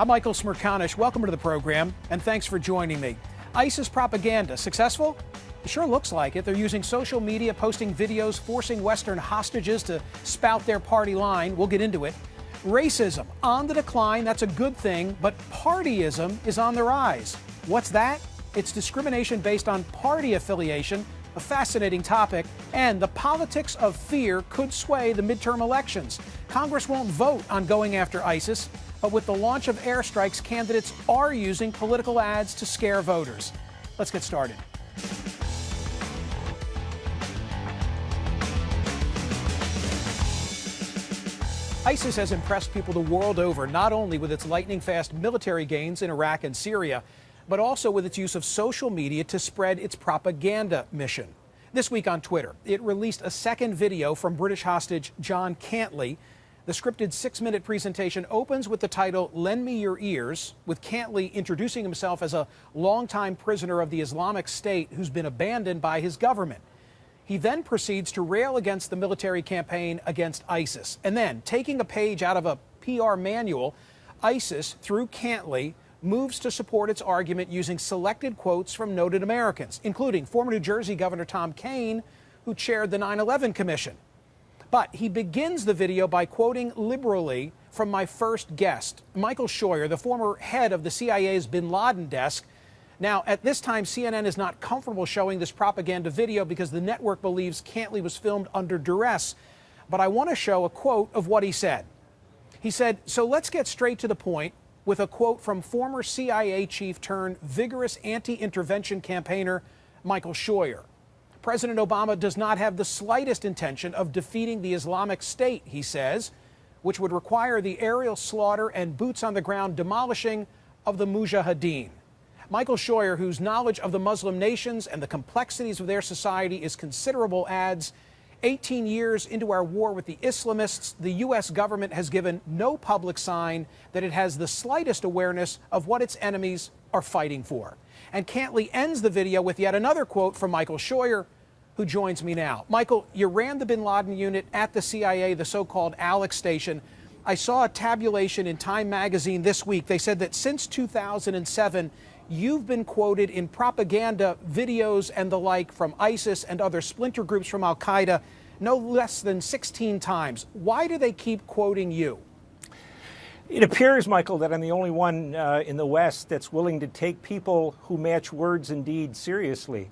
I'm Michael Smerconish. Welcome to the program, and thanks for joining me. ISIS propaganda successful? It sure looks like it. They're using social media, posting videos, forcing Western hostages to spout their party line. We'll get into it. Racism on the decline. That's a good thing, but partyism is on the rise. What's that? It's discrimination based on party affiliation, a fascinating topic, and the politics of fear could sway the midterm elections. Congress won't vote on going after ISIS, but with the launch of airstrikes, candidates are using political ads to scare voters. Let's get started. ISIS has impressed people the world over, not only with its lightning-fast military gains in Iraq and Syria, but also with its use of social media to spread its propaganda mission. This week on Twitter, it released a second video from British hostage John Cantley. The scripted 6-minute presentation opens with the title, "Lend Me Your Ears," with Cantley introducing himself as a longtime prisoner of the Islamic State who's been abandoned by his government. He then proceeds to rail against the military campaign against ISIS. And then, taking a page out of a PR manual, ISIS, through Cantley, moves to support its argument using selected quotes from noted Americans, including former New Jersey Governor Tom Kean, who chaired the 9/11 Commission. But he begins the video by quoting liberally from my first guest, Michael Scheuer, the former head of the CIA's bin Laden desk. Now, at this time, CNN is not comfortable showing this propaganda video because the network believes Cantley was filmed under duress. But I want to show a quote of what he said. He said, "So let's get straight to the point with a quote from former CIA chief turned vigorous anti-intervention campaigner Michael Scheuer. President Obama does not have the slightest intention of defeating the Islamic State," he says, "which would require the aerial slaughter and boots-on-the-ground demolishing of the Mujahideen." Michael Scheuer, whose knowledge of the Muslim nations and the complexities of their society is considerable, adds, 18 years into our war with the Islamists, the U.S. government has given no public sign that it has the slightest awareness of what its enemies are fighting for." And Cantley ends the video with yet another quote from Michael Scheuer, who joins me now. Michael, you ran the bin Laden unit at the CIA, the so-called Alex station. I saw a tabulation in Time magazine this week. They said that since 2007, you've been quoted in propaganda videos and the like from ISIS and other splinter groups from al-Qaeda no less than 16 times. Why do they keep quoting you? It appears, Michael, that I'm the only one in the West that's willing to take people who match words and deeds seriously.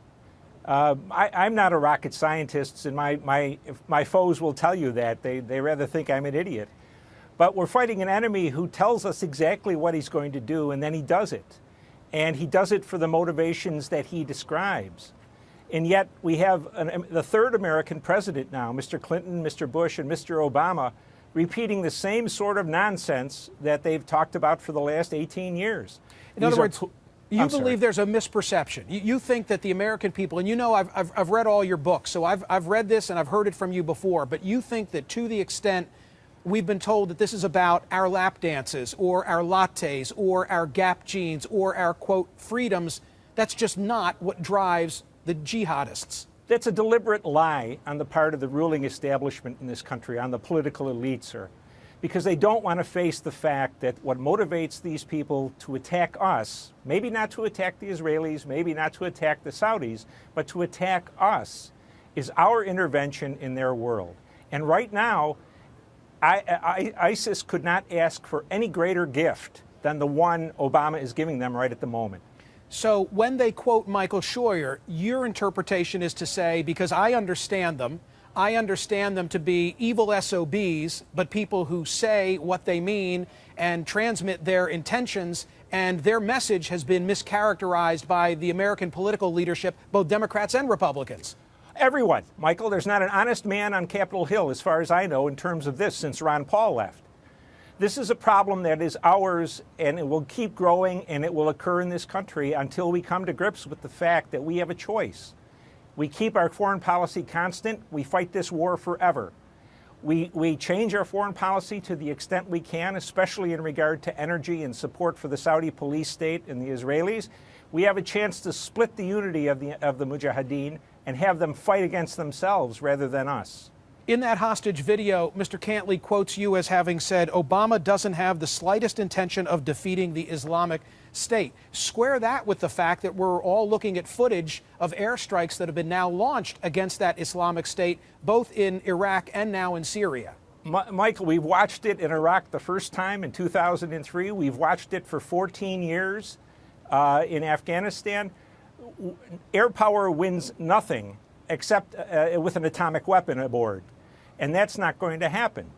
I'm not a rocket scientist, and my foes will tell you that. They rather think I'm an idiot. But we're fighting an enemy who tells us exactly what he's going to do, and then he does it. And he does it for the motivations that he describes. And yet we have the third American president now, Mr. Clinton, Mr. Bush, and Mr. Obama, repeating the same sort of nonsense that they've talked about for the last 18 years. In other words, you believe there's a misperception. You think that the American people, and you know I've read all your books, so I've read this and I've heard it from you before, but you think that to the extent we've been told that this is about our lap dances or our lattes or our Gap jeans or our, quote, freedoms, that's just not what drives the jihadists. That's a deliberate lie on the part of the ruling establishment in this country, on the political elite, sir, because they don't want to face the fact that what motivates these people to attack us, maybe not to attack the Israelis, maybe not to attack the Saudis, but to attack us, is our intervention in their world. And right now, ISIS could not ask for any greater gift than the one Obama is giving them right at the moment. So when they quote Michael Scheuer, your interpretation is to say, because I understand them to be evil SOBs, but people who say what they mean and transmit their intentions, and their message has been mischaracterized by the American political leadership, both Democrats and Republicans. Everyone, Michael, there's not an honest man on Capitol Hill, as far as I know, in terms of this since Ron Paul left. This is a problem that is ours, and it will keep growing, and it will occur in this country until we come to grips with the fact that we have a choice. We keep our foreign policy constant. We fight this war forever. We change our foreign policy to the extent we can, especially in regard to energy and support for the Saudi police state and the Israelis. We have a chance to split the unity of the Mujahideen and have them fight against themselves rather than us. In that hostage video, Mr. Cantley quotes you as having said, Obama doesn't have the slightest intention of defeating the Islamic State. Square that with the fact that we're all looking at footage of airstrikes that have been now launched against that Islamic State, both in Iraq and now in Syria. Michael, we've watched it in Iraq the first time in 2003. We've watched it for 14 years in Afghanistan. Air power wins nothing except with an atomic weapon aboard. And that's not going to happen.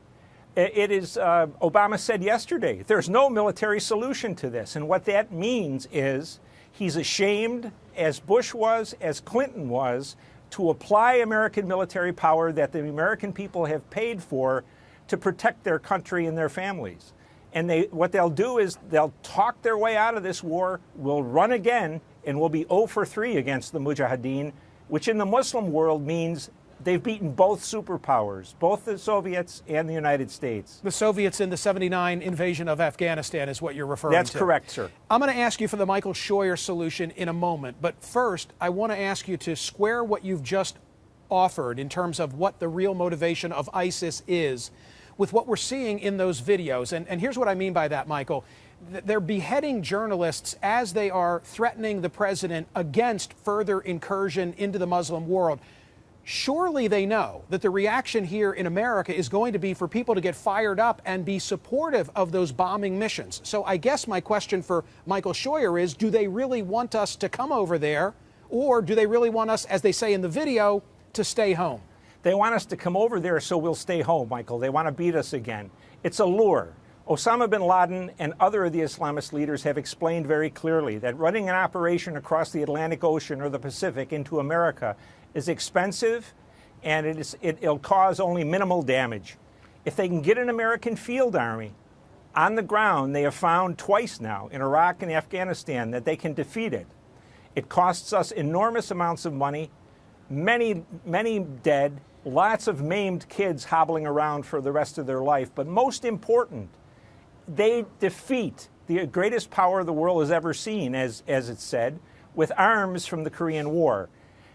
It is, Obama said yesterday, there's no military solution to this. And what that means is he's ashamed, as Bush was, as Clinton was, to apply American military power that the American people have paid for to protect their country and their families. And what they'll do is they'll talk their way out of this war, we'll run again, and we'll be 0 for 3 against the Mujahideen, which in the Muslim world means they've beaten both superpowers, both the Soviets and the United States. The Soviets in the '79 invasion of Afghanistan is what you're referring to. That's correct, sir. I'm going to ask you for the Michael Scheuer solution in a moment. But first, I want to ask you to square what you've just offered in terms of what the real motivation of ISIS is with what we're seeing in those videos. And here's what I mean by that, Michael. They're beheading journalists as they are threatening the president against further incursion into the Muslim world. Surely they know that the reaction here in America is going to be for people to get fired up and be supportive of those bombing missions. So I guess my question for Michael Scheuer is, do they really want us to come over there, or do they really want us, as they say in the video, to stay home? They want us to come over there so we'll stay home, Michael. They want to beat us again. It's a lure. Osama bin Laden and other of the Islamist leaders have explained very clearly that running an operation across the Atlantic Ocean or the Pacific into America is expensive, and it'll cause only minimal damage. If they can get an American field army on the ground, they have found twice now in Iraq and Afghanistan that they can defeat it. It costs us enormous amounts of money, many dead, lots of maimed kids hobbling around for the rest of their life. But most important, they defeat the greatest power the world has ever seen, as it's said, with arms from the Korean War.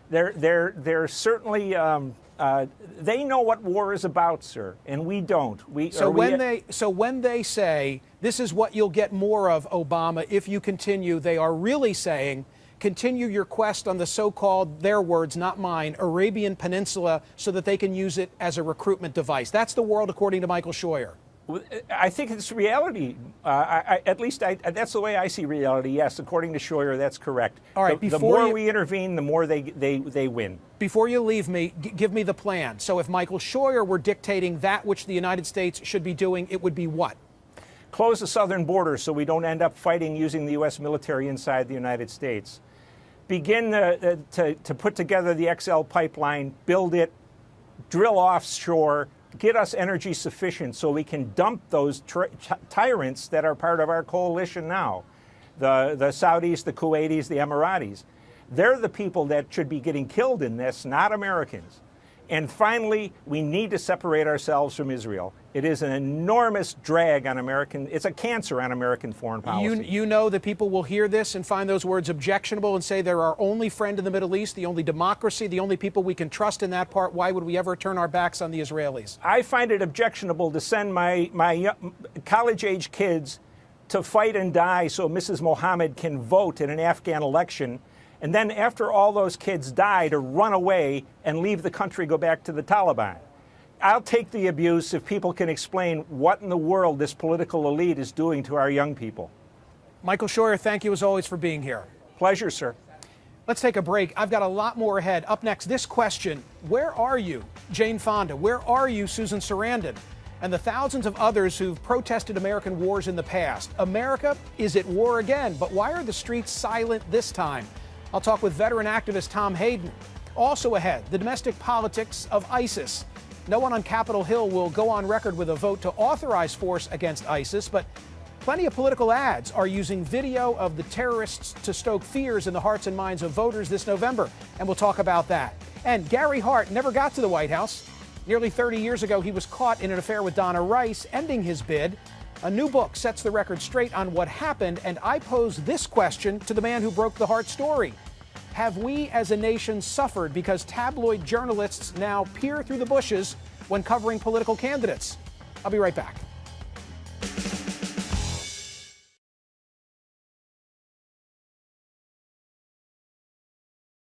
They're certainly, they know what war is about, sir, and we don't. So when they say, this is what you'll get more of, Obama, if you continue, they are really saying, continue your quest on the so-called, their words, not mine, Arabian Peninsula, so that they can use it as a recruitment device. That's the world according to Michael Scheuer. I think it's reality. At least that's the way I see reality. Yes, according to Scheuer, that's correct. All right. The more we intervene, the more they win. Before you leave me, give me the plan. So if Michael Scheuer were dictating that which the United States should be doing, it would be what? Close the southern border so we don't end up fighting using the U.S. military inside the United States. Begin to put together the XL pipeline, build it, drill offshore, get us energy sufficient so we can dump those tyrants that are part of our coalition now, the Saudis, the Kuwaitis, the Emiratis. They're the people that should be getting killed in this, not Americans. And finally, we need to separate ourselves from Israel. It is an enormous drag on American, it's a cancer on American foreign policy. You know that people will hear this and find those words objectionable and say they're our only friend in the Middle East, the only democracy, the only people we can trust in that part. Why would we ever turn our backs on the Israelis? I find it objectionable to send my college-age kids to fight and die so Mrs. Mohammed can vote in an Afghan election, and then after all those kids die, to run away and leave the country, go back to the Taliban. I'll take the abuse if people can explain what in the world this political elite is doing to our young people. Michael Scheuer, thank you as always for being here. Pleasure, sir. Let's take a break. I've got a lot more ahead. Up next, this question: where are you, Jane Fonda? Where are you, Susan Sarandon? And the thousands of others who've protested American wars in the past. America is at war again, but why are the streets silent this time? I'll talk with veteran activist Tom Hayden. Also ahead, the domestic politics of ISIS. No one on Capitol Hill will go on record with a vote to authorize force against ISIS, but plenty of political ads are using video of the terrorists to stoke fears in the hearts and minds of voters this November, and we'll talk about that. And Gary Hart never got to the White House. Nearly 30 years ago, he was caught in an affair with Donna Rice, ending his bid. A new book sets the record straight on what happened, and I pose this question to the man who broke the Hart story. Have we as a nation suffered because tabloid journalists now peer through the bushes when covering political candidates. I'll be right back.